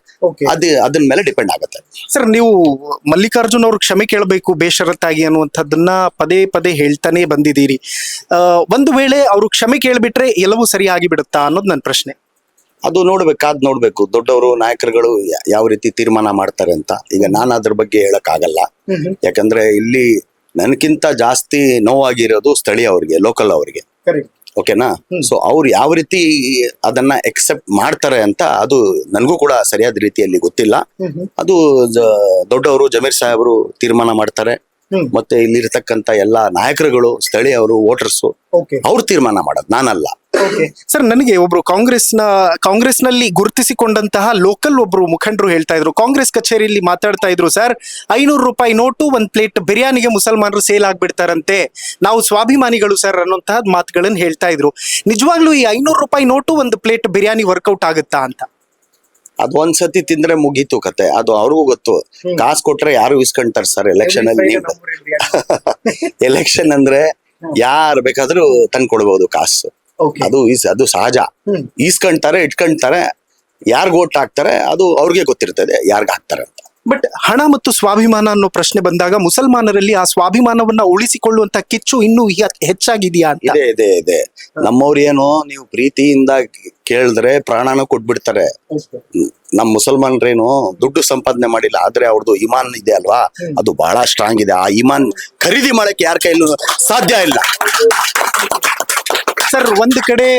[SPEAKER 2] ಅದನ್ನ ಮೇಲೆ ಡಿಪೆಂಡ್ ಆಗುತ್ತೆ.
[SPEAKER 1] ಸರ್, ನೀವು ಮಲ್ಲಿಕಾರ್ಜುನ್ ಅವ್ರ ಕ್ಷಮೆ ಕೇಳಬೇಕು ಬೇಷರತ್ತಾಗಿ ಅನ್ನುವಂಥದ್ದನ್ನ ಪದೇ ಪದೇ ಹೇಳ್ತಾನೆ ಬಂದಿದ್ದೀರಿ. ಒಂದು ವೇಳೆ ಅವರು ಕ್ಷಮೆ ಕೇಳ್ಬಿಟ್ರೆ ಎಲ್ಲವೂ ಸರಿಯಾಗಿ ಬಿಡುತ್ತಾ ಅನ್ನೋದು ನನ್ನ ಪ್ರಶ್ನೆ.
[SPEAKER 2] ಅದು ನೋಡ್ಬೇಕು ದೊಡ್ಡವರು ನಾಯಕರುಗಳು ಯಾವ ರೀತಿ ತೀರ್ಮಾನ ಮಾಡ್ತಾರೆ ಅಂತ. ಈಗ ನಾನು ಅದ್ರ ಬಗ್ಗೆ ಹೇಳಕ್ ಆಗಲ್ಲ, ಯಾಕಂದ್ರೆ ಇಲ್ಲಿ ನನಗಿಂತ ಜಾಸ್ತಿ ನೋವಾಗಿರೋದು ಸ್ಥಳೀಯ ಅವ್ರಿಗೆ, ಲೋಕಲ್ ಅವ್ರಿಗೆ. ಓಕೆನಾ? ಸೊ ಅವ್ರು ಯಾವ ರೀತಿ ಅದನ್ನ ಎಕ್ಸೆಪ್ಟ್ ಮಾಡ್ತಾರೆ ಅಂತ ಅದು ನನಗೂ ಕೂಡ ಸರಿಯಾದ ರೀತಿಯಲ್ಲಿ ಗೊತ್ತಿಲ್ಲ. ಅದು ದೊಡ್ಡವರು ಜಮೀರ್ ಸಾಹೇಬರು ತೀರ್ಮಾನ ಮಾಡ್ತಾರೆ, ಮತ್ತೆ ಇಲ್ಲಿರ್ತಕ್ಕಂತ ಎಲ್ಲಾ ನಾಯಕರುಗಳು, ಸ್ಥಳೀಯವರು, ವೋಟರ್ಸ್ ಅವ್ರು ತೀರ್ಮಾನ ಮಾಡೋದು, ನಾನಲ್ಲ.
[SPEAKER 1] ಸರ್, ನನಗೆ ಒಬ್ರು ಕಾಂಗ್ರೆಸ್ ನಲ್ಲಿ ಗುರುತಿಸಿಕೊಂಡಂತಹ ಲೋಕಲ್ ಒಬ್ರು ಮುಖಂಡರು ಹೇಳ್ತಾ ಇದ್ರು, ಕಾಂಗ್ರೆಸ್ ಕಚೇರಿಯಲ್ಲಿ ಮಾತಾಡ್ತಾ ಇದ್ರು, ಸರ್ 500 ರೂಪಾಯಿ ನೋಟು 1 ಪ್ಲೇಟ್ ಬಿರಿಯಾನಿಗೆ ಮುಸಲ್ಮಾನರು ಸೇಲ್ ಆಗ್ಬಿಡ್ತಾರಂತೆ, ನಾವು ಸ್ವಾಭಿಮಾನಿಗಳು ಸರ್ ಅನ್ನೋಂತಹ ಮಾತುಗಳನ್ನು ಹೇಳ್ತಾ ಇದ್ರು. ನಿಜವಾಗ್ಲೂ ಈ 500 ರೂಪಾಯಿ ನೋಟು 1 ಪ್ಲೇಟ್ ಬಿರಿಯಾನಿ ವರ್ಕೌಟ್ ಆಗುತ್ತಾ ಅಂತ?
[SPEAKER 2] ಅದು ಒಂದ್ಸತಿ ತಿಂದ್ರೆ ಮುಗೀತು ಕತೆ, ಅದು ಅವ್ರಿಗೂ ಗೊತ್ತು. ಕಾಸು ಕೊಟ್ರೆ ಯಾರು ಇಸ್ಕೊಂತಾರೆ ಸರ್ ಎಲೆಕ್ಷನ್ ಅಲ್ಲಿ. ಎಲೆಕ್ಷನ್ ಅಂದ್ರೆ ಯಾರು ಬೇಕಾದ್ರೂ ತಂದ್ಕೊಡ್ಬಹುದು ಕಾಸು, ಅದು ಸಹಜ. ಈಸ್ಕೊಂತಾರೆ, ಇಟ್ಕೊಂತಾರೆ, ಯಾರ್ಗ್ ಓಟ್ ಹಾಕ್ತಾರೆ ಅದು ಅವ್ರಿಗೆ ಗೊತ್ತಿರ್ತದೆ ಯಾರ್ಗ್ ಹಾಕ್ತಾರೆ ಅಂತ.
[SPEAKER 1] ಬಟ್ ಹಣ ಮತ್ತು ಸ್ವಾಭಿಮಾನ ಅನ್ನೋ ಪ್ರಶ್ನೆ ಬಂದಾಗ ಮುಸಲ್ಮಾನರಲ್ಲಿ ಆ ಸ್ವಾಭಿಮಾನವನ್ನ ಉಳಿಸಿಕೊಳ್ಳುವಂತ ಕಿಚ್ಚು ಇನ್ನೂ ಹೆಚ್ಚಾಗಿದೆಯಾ ಅಂತ?
[SPEAKER 2] ಇದೆ. ನಮ್ಮವ್ರು ಏನು, ನೀವು ಪ್ರೀತಿಯಿಂದ ಕೇಳಿದ್ರೆ ಪ್ರಾಣನ ಕೊಟ್ಬಿಡ್ತಾರೆ. ನಮ್ ಮುಸಲ್ಮಾನ್ರೇನು ದುಡ್ಡು ಸಂಪಾದನೆ ಮಾಡಿಲ್ಲ, ಆದ್ರೆ ಅವ್ರದ್ದು ಇಮಾನ್ ಇದೆ ಅಲ್ವಾ, ಅದು ಬಹಳ ಸ್ಟ್ರಾಂಗ್ ಇದೆ. ಆ ಇಮಾನ್ ಖರೀದಿ ಮಾಡಕ್ಕೆ ಯಾರ ಕೈಲೂ ಸಾಧ್ಯ ಇಲ್ಲ.
[SPEAKER 1] ಸರ್, ಒಂದು ಕಡೆ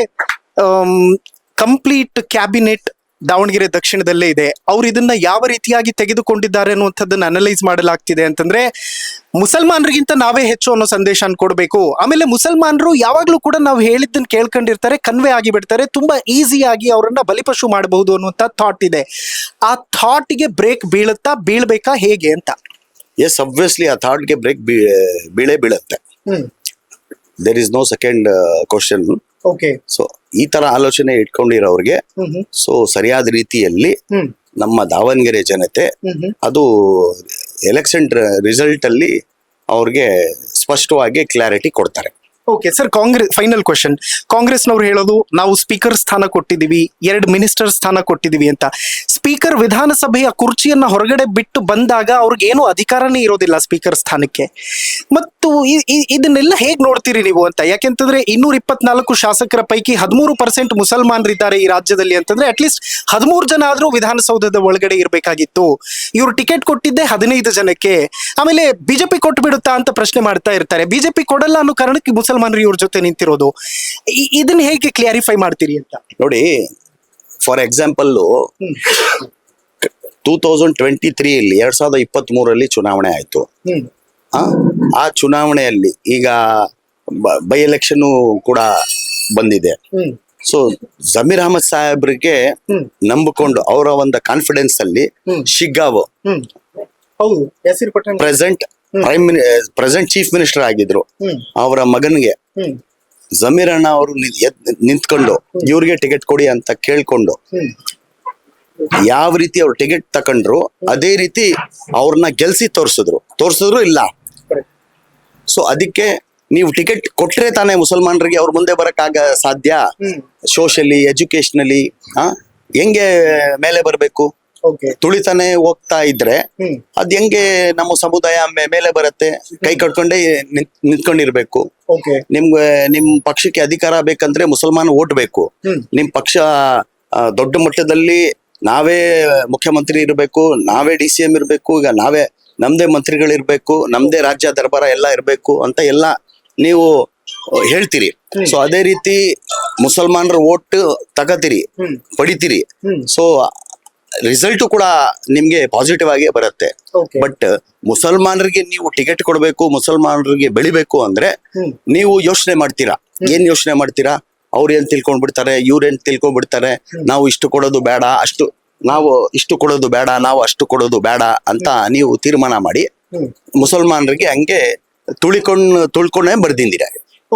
[SPEAKER 1] ಕಂಪ್ಲೀಟ್ ಕ್ಯಾಬಿನೆಟ್ ದಾವಣಗೆರೆ ದಕ್ಷಿಣದಲ್ಲೇ ಇದೆ. ಅವ್ರು ಇದನ್ನ ಯಾವ ರೀತಿಯಾಗಿ ತೆಗೆದುಕೊಂಡಿದ್ದಾರೆ ಅನ್ನುವಂಥದ್ದನ್ನ ಅನಲೈಸ್ ಮಾಡಲಾಗ್ತಿದೆ ಅಂತಂದ್ರೆ, ಮುಸಲ್ಮಾನರಿಗಿಂತ ನಾವೇ ಹೆಚ್ಚು ಅನ್ನೋ ಸಂದೇಶ ಕೊಡಬೇಕು. ಆಮೇಲೆ ಮುಸಲ್ಮಾನರು ಯಾವಾಗ್ಲೂ ಕೂಡ ನಾವು ಹೇಳಿದ್ದನ್ನ ಕೇಳ್ಕೊಂಡಿರ್ತಾರೆ, ಕನ್ವೆ ಆಗಿ ಬಿಡ್ತಾರೆ, ತುಂಬಾ ಈಸಿಯಾಗಿ ಅವರನ್ನ ಬಲಿಪಶು ಮಾಡಬಹುದು ಅನ್ನುವಂಥ ಥಾಟ್ ಇದೆ. ಆ ಥಾಟ್ಗೆ ಬ್ರೇಕ್ ಬೀಳ್ಬೇಕಾ ಹೇಗೆ ಅಂತ?
[SPEAKER 2] ಎಸ್, ಅಬ್ವಿಯಸ್ಲಿ ಆ ಥಾಟ್ಗೆ ಬ್ರೇಕ್ ಬೀಳುತ್ತೆ. There is no second question. So ಈ ತರ ಆಲೋಚನೆ ಇಟ್ಕೊಂಡಿರೋರಿಗೆ ಸೊ ಸರಿಯಾದ ರೀತಿಯಲ್ಲಿ ನಮ್ಮ ದಾವಣಗೆರೆ ಜನತೆ ಅದು ಎಲೆಕ್ಷನ್ ರಿಸಲ್ಟ್ ಅಲ್ಲಿ ಅವ್ರಿಗೆ ಸ್ಪಷ್ಟವಾಗಿ ಕ್ಲಾರಿಟಿ ಕೊಡ್ತಾರೆ.
[SPEAKER 1] Okay sir, final question. ಕಾಂಗ್ರೆಸ್ನವ್ರು ಹೇಳೋದು, ನಾವು ಸ್ಪೀಕರ್ ಸ್ಥಾನ ಕೊಟ್ಟಿದೀವಿ, 2 ಮಿನಿಸ್ಟರ್ ಸ್ಥಾನ ಕೊಟ್ಟಿದೀವಿ ಅಂತ. ಸ್ಪೀಕರ್ ವಿಧಾನಸಭೆಯ ಕುರ್ಚಿಯನ್ನ ಹೊರಗಡೆ ಬಿಟ್ಟು ಬಂದಾಗ ಅವ್ರಿಗೆ ಏನು ಅಧಿಕಾರನೇ ಇರೋದಿಲ್ಲ ಸ್ಪೀಕರ್ ಸ್ಥಾನಕ್ಕೆ. ಮತ್ತು ಇದನ್ನೆಲ್ಲ ಹೇಗ್ ನೋಡ್ತೀರಿ ನೀವು ಅಂತ? ಯಾಕೆಂತಂದ್ರೆ 224 ಶಾಸಕರ ಪೈಕಿ 13% ಮುಸಲ್ಮಾನರಿದ್ದಾರೆ ಈ ರಾಜ್ಯದಲ್ಲಿ ಅಂತಂದ್ರೆ ಅಟ್ಲೀಸ್ಟ್ 13 ಜನ ಆದ್ರೂ ವಿಧಾನಸೌಧದ ಒಳಗಡೆ ಇರ್ಬೇಕಾಗಿತ್ತು. ಇವ್ರು ಟಿಕೆಟ್ ಕೊಟ್ಟಿದ್ದೆ 15 ಜನಕ್ಕೆ. ಆಮೇಲೆ ಬಿಜೆಪಿ ಕೊಟ್ಟು ಬಿಡುತ್ತಾ ಅಂತ ಪ್ರಶ್ನೆ ಮಾಡ್ತಾ ಇರ್ತಾರೆ. ಬಿಜೆಪಿ ಕೊಡಲ್ಲ ಅನ್ನೋ ಕಾರಣಕ್ಕೆ ಮುಸಲ್ಮಾನರು ಇವ್ರ ಜೊತೆ ನಿಂತಿರೋದು. ಇದನ್ನ ಹೇಗೆ ಕ್ಲಿಯರಿಫೈ ಮಾಡ್ತೀರಿ ಅಂತ?
[SPEAKER 2] ನೋಡಿ, ಫಾರ್ ಎಕ್ಸಾಂಪಲ್ 2023 ಅಲ್ಲಿ 2023 ಚುನಾವಣೆ ಆಯ್ತು. ಆ ಚುನಾವಣೆಯಲ್ಲಿ ಈಗ ಬೈ ಎಲೆಕ್ಷನ್ ಕೂಡ ಬಂದಿದೆ. ಸೊ ಜಮೀರ್ ಅಹಮದ್ ಸಾಹೇಬ್ರಿಗೆ ನಂಬಿಕೊಂಡು ಅವರ ಒಂದು ಕಾನ್ಫಿಡೆನ್ಸ್ ಅಲ್ಲಿ ಶಿಗ್ಗಾವ್
[SPEAKER 1] ಹೌದು Yasir Pathan
[SPEAKER 2] present chief minister ಆಗಿದ್ರು. ಅವರ ಮಗನಿಗೆ ಜಮೀರ್ ಅಣ್ಣ ಅವರು ನಿಂತ್ಕೊಂಡು ಇವ್ರಿಗೆ ಟಿಕೆಟ್ ಕೊಡಿ ಅಂತ ಕೇಳ್ಕೊಂಡು ಯಾವ ರೀತಿ ಅವ್ರು ಟಿಕೆಟ್ ತಕೊಂಡ್ರು ಅದೇ ರೀತಿ ಅವ್ರನ್ನ ಗೆಲ್ಸಿ ತೋರ್ಸಿದ್ರು ಇಲ್ಲ. ಸೊ ಅದಕ್ಕೆ ನೀವು ಟಿಕೆಟ್ ಕೊಟ್ರೆ ತಾನೇ ಮುಸಲ್ಮಾನರಿಗೆ ಅವ್ರ ಮುಂದೆ ಬರಕ್ಕಾಗ ಸಾಧ್ಯ. ಸೋಷಲಿ ಎಜುಕೇಶನಲಿ ಹೆಂಗೆ ಮೇಲೆ ಬರ್ಬೇಕು? ತುಳಿತಾನೆ ಹೋಗ್ತಾ ಇದ್ರೆ ಅದ್ ಹೆಂಗೆ ನಮ್ಮ ಸಮುದಾಯ ಮೇಲೆ ಬರುತ್ತೆ? ಕೈ ಕಟ್ಕೊಂಡೇ ನಿಂತ್ಕೊಂಡಿರ್ಬೇಕು. ನಿಮ್ ಪಕ್ಷಕ್ಕೆ ಅಧಿಕಾರ ಬೇಕಂದ್ರೆ ಮುಸಲ್ಮಾನ ಓಟ್ ಬೇಕು. ನಿಮ್ ಪಕ್ಷ ದೊಡ್ಡ ಮಟ್ಟದಲ್ಲಿ ನಾವೇ ಮುಖ್ಯಮಂತ್ರಿ ಇರ್ಬೇಕು, ನಾವೇ DCM ಇರ್ಬೇಕು, ಈಗ ನಾವೇ ನಮ್ದೇ ಮಂತ್ರಿಗಳಿರ್ಬೇಕು, ನಮ್ದೇ ರಾಜ್ಯ ದರ್ಬಾರ ಎಲ್ಲ ಇರ್ಬೇಕು ಅಂತ ಎಲ್ಲ ನೀವು ಹೇಳ್ತೀರಿ. ಸೊ ಅದೇ ರೀತಿ ಮುಸಲ್ಮಾನರ ಓಟ್ ತಗತೀರಿ, ಪಡಿತೀರಿ. ಸೊ ರಿಸಲ್ಟ್ ಕೂಡ ನಿಮ್ಗೆ ಪಾಸಿಟಿವ್ ಆಗಿ ಬರುತ್ತೆ. ಬಟ್ ಮುಸಲ್ಮಾನರಿಗೆ ನೀವು ಟಿಕೆಟ್ ಕೊಡ್ಬೇಕು, ಮುಸಲ್ಮಾನರಿಗೆ ಬೆಳಿಬೇಕು ಅಂದ್ರೆ ನೀವು ಯೋಚನೆ ಮಾಡ್ತೀರಾ. ಏನ್ ಯೋಚನೆ ಮಾಡ್ತೀರಾ? ಅವ್ರು ಏನ್ ತಿಳ್ಕೊಂಡ್ಬಿಡ್ತಾರೆ, ಇವ್ರೇನ್ ತಿಳ್ಕೊಂಡ್ಬಿಡ್ತಾರೆ, ನಾವು ಇಷ್ಟು ಕೊಡೋದು ಬೇಡ, ನಾವು ಇಷ್ಟು ಕೊಡೋದು ಬೇಡ, ನಾವು ಅಷ್ಟು ಕೊಡೋದು ಬೇಡ ಅಂತ ನೀವು ತೀರ್ಮಾನ ಮಾಡಿ ಮುಸಲ್ಮಾನರಿಗೆ ಹಂಗೆ ತುಳ್ಕೊಂಡೇ ಬರ್ದಿಂದಿರ.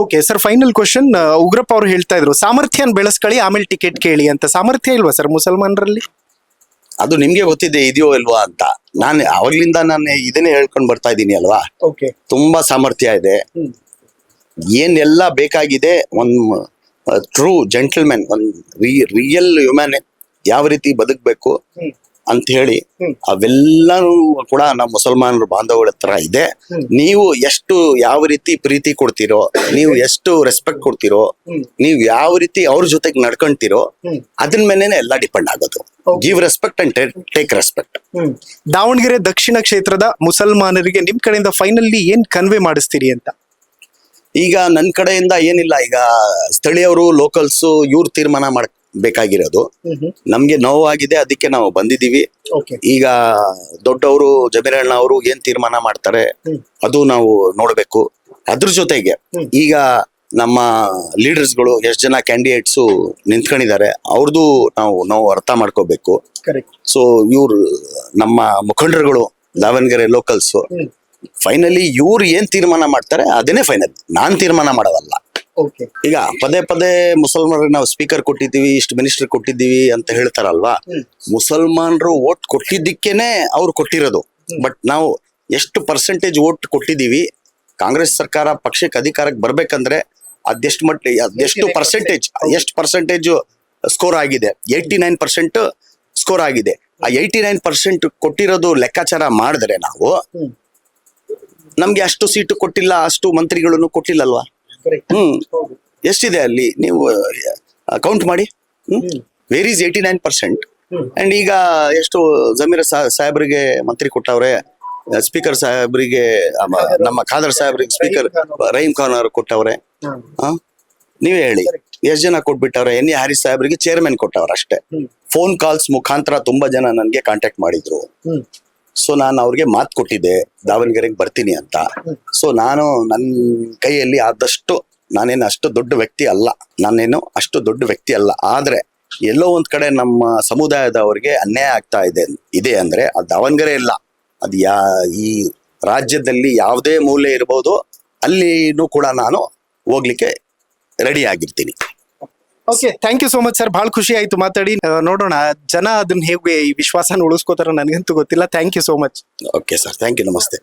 [SPEAKER 1] Okay sir, final question. Ugrappa ಅವ್ರು ಹೇಳ್ತಾ ಇದ್ರು ಸಾಮರ್ಥ್ಯನ ಬೆಳೆಸ್ಕೊಳ್ಳಿ ಆಮೇಲೆ ಟಿಕೆಟ್ ಕೇಳಿ ಅಂತ. ಸಾಮರ್ಥ್ಯ ಇಲ್ವಾ ಸರ್ ಮುಸಲ್ಮಾನರಲ್ಲಿ?
[SPEAKER 2] ಅದು ನಿಮ್ಗೆ ಗೊತ್ತಿದೆ ಇದೆಯೋ ಇಲ್ವಾ ಅಂತ. ಅವಾಗ್ಲಿಂದ ನಾನು ಇದನ್ನೇ ಹೇಳ್ಕೊಂಡ್ ಬರ್ತಾ ಇದ್ದೀನಿ ಅಲ್ವಾ. ತುಂಬಾ ಸಾಮರ್ಥ್ಯ ಇದೆ. ಏನ್ ಎಲ್ಲ ಬೇಕಾಗಿದೆ, ಒಂದ್ ಟ್ರೂ ಜೆಂಟಲ್ಮೆನ್, ಒಂದ್ ರಿಯಲ್ ಹ್ಯೂಮನ್ ಯಾವ ರೀತಿ ಬದುಕ್ಬೇಕು ಅಂತ ಹೇಳಿ ಅವೆಲ್ಲನೂ ಕೂಡ ನಮ್ಮ ಮುಸಲ್ಮಾನರು ಬಾಂಧವಗಳ ಹತ್ರ ಇದೆ. ನೀವು ಎಷ್ಟು ಯಾವ ರೀತಿ ಪ್ರೀತಿ ಕೊಡ್ತೀರೋ, ನೀವು ಎಷ್ಟು ರೆಸ್ಪೆಕ್ಟ್ ಕೊಡ್ತೀರೋ, ನೀವು ಯಾವ ರೀತಿ ಅವ್ರ ಜೊತೆಗೆ ನಡ್ಕೊಂತೀರೋ ಅದ್ರ ಮೇಲೆನೆ ಎಲ್ಲ ಡಿಪೆಂಡ್ ಆಗೋದು. Give respect and take respect.
[SPEAKER 1] Davanagere ದಕ್ಷಿಣ ಕ್ಷೇತ್ರದ ಮುಸಲ್ಮಾನರಿಗೆ ನಿಮ್ ಕಡೆಯಿಂದ ಫೈನಲಿ ಏನ್ ಕನ್ವೆ ಮಾಡಿಸ್ತೀರಿ ಅಂತ?
[SPEAKER 2] ಈಗ ನನ್ನ ಕಡೆಯಿಂದ ಏನಿಲ್ಲ, ಈಗ ಸ್ಥಳೀಯರು ಲೋಕಲ್ಸ್ ಇವ್ರು ತೀರ್ಮಾನ ಬೇಕಾಗಿರೋದು. ನಮ್ಗೆ ನೋವಾಗಿದೆ, ಅದಕ್ಕೆ ನಾವು ಬಂದಿದೀವಿ. ಈಗ ದೊಡ್ಡವರು ಜಮೀರಣ್ಣ ಅವರು ಏನ್ ತೀರ್ಮಾನ ಮಾಡ್ತಾರೆ ಅದು ನಾವು ನೋಡ್ಬೇಕು. ಅದ್ರ ಜೊತೆಗೆ ಈಗ ನಮ್ಮ ಲೀಡರ್ಸ್ಗಳು ಎಷ್ಟು ಜನ ಕ್ಯಾಂಡಿಡೇಟ್ಸ್ ನಿಂತ್ಕೊಂಡಿದ್ದಾರೆ ಅವ್ರದ್ದು ನಾವು ಅರ್ಥ ಮಾಡ್ಕೋಬೇಕು. ಸೊ ಇವ್ರು ನಮ್ಮ ಮುಖಂಡರುಗಳು ದಾವಣಗೆರೆ ಲೋಕಲ್ಸ್ ಫೈನಲಿ ಇವ್ರು ಏನ್ ತೀರ್ಮಾನ ಮಾಡ್ತಾರೆ ಅದೇನೆ ಫೈನಲ್. ನಾನ್ ತೀರ್ಮಾನ ಮಾಡೋದಲ್ಲ. ಈಗ ಪದೇ ಪದೇ ಮುಸಲ್ಮಾನರಿಗೆ ನಾವು ಸ್ಪೀಕರ್ ಕೊಟ್ಟಿದ್ದೀವಿ, ಇಷ್ಟು ಮಿನಿಸ್ಟರ್ ಕೊಟ್ಟಿದ್ದೀವಿ ಅಂತ ಹೇಳ್ತಾರಲ್ವಾ. ಮುಸಲ್ಮಾನರು ಓಟ್ ಕೊಟ್ಟಿದ್ದಕ್ಕೇನೆ ಅವ್ರು ಕೊಟ್ಟಿರೋದು. ಬಟ್ ನಾವು ಎಷ್ಟು ಪರ್ಸೆಂಟೇಜ್ ಓಟ್ ಕೊಟ್ಟಿದ್ದೀವಿ, ಕಾಂಗ್ರೆಸ್ ಸರ್ಕಾರ ಪಕ್ಷಕ್ಕೆ ಅಧಿಕಾರಕ್ಕೆ ಬರ್ಬೇಕಂದ್ರೆ ಅದೆಷ್ಟು ಪರ್ಸೆಂಟೇಜ್ ಸ್ಕೋರ್ ಆಗಿದೆ? 89% ಸ್ಕೋರ್ ಆಗಿದೆ. ಆ 89% ಕೊಟ್ಟಿರೋದು ಲೆಕ್ಕಾಚಾರ ಮಾಡಿದ್ರೆ ನಾವು ನಮ್ಗೆ ಅಷ್ಟು ಸೀಟು ಕೊಟ್ಟಿಲ್ಲ, ಅಷ್ಟು ಮಂತ್ರಿಗಳನ್ನು ಕೊಟ್ಟಿಲ್ಲಲ್ವಾ. ಎಷ್ಟಿದೆ ಅಲ್ಲಿ ನೀವು ಕೌಂಟ್ ಮಾಡಿ. Where is 89%. ಅಂಡ್ ಈಗ ಎಷ್ಟು ಜಮೀರ್ ಸಾಹೇಬ್ರಿಗೆ ಮಂತ್ರಿ ಕೊಟ್ಟವ್ರೆ, ಸ್ಪೀಕರ್ ಸಾಹೇಬ್ರಿಗೆ ನಮ್ಮ ಖಾದರ್ ಸಾಹೇಬ್ರಿಗೆ ಸ್ಪೀಕರ್ ರಹೀಮ್ ಖಾನ್ ಅವ್ರು ಕೊಟ್ಟವ್ರೆ. ನೀವೇ ಹೇಳಿ ಎಷ್ಟು ಜನ ಕೊಟ್ಬಿಟ್ಟವ್ರೆ? ಎನ್ ಎ ಹ್ಯಾರಿಸ್ ಸಾಹೇಬ್ರಿಗೆ ಚೇರ್ಮನ್ ಕೊಟ್ಟವ್ರ ಅಷ್ಟೇ. ಫೋನ್ ಕಾಲ್ಸ್ ಮುಖಾಂತರ ತುಂಬಾ ಜನ ನನ್ಗೆ ಕಾಂಟ್ಯಾಕ್ಟ್ ಮಾಡಿದ್ರು. ಸೊ ನಾನು ಅವ್ರಿಗೆ ಮಾತು ಕೊಟ್ಟಿದ್ದೆ ದಾವಣಗೆರೆಗೆ ಬರ್ತೀನಿ ಅಂತ. ಸೊ ನಾನು ನನ್ನ ಕೈಯಲ್ಲಿ ಆದಷ್ಟು ನಾನೇನು ಅಷ್ಟು ದೊಡ್ಡ ವ್ಯಕ್ತಿ ಅಲ್ಲ. ಆದ್ರೆ ಎಲ್ಲೋ ಒಂದ್ ಕಡೆ ನಮ್ಮ ಸಮುದಾಯದವರಿಗೆ ಅನ್ಯಾಯ ಆಗ್ತಾ ಇದೆ ಅಂದ್ರೆ ಅದು ದಾವಣಗೆರೆ ಇಲ್ಲ, ಅದು ಈ ರಾಜ್ಯದಲ್ಲಿ ಯಾವುದೇ ಮೂಲೆ ಇರ್ಬೋದು, ಅಲ್ಲಿನೂ ಕೂಡ ನಾನು ಹೋಗ್ಲಿಕ್ಕೆ ರೆಡಿ ಆಗಿರ್ತೀನಿ.
[SPEAKER 1] Okay, thank you so much sir. ಬಹಳ ಖುಷಿ ಆಯ್ತು ಮಾತಾಡಿ. ನೋಡೋಣ ಜನ ಅದನ್ನ ಹೇಗೆ ಈ ವಿಶ್ವಾಸನ ಉಳಿಸ್ಕೋತಾರ ನನಗಂತೂ ಗೊತ್ತಿಲ್ಲ. Thank you so much.
[SPEAKER 2] Okay sir, thank you, ನಮಸ್ತೆ.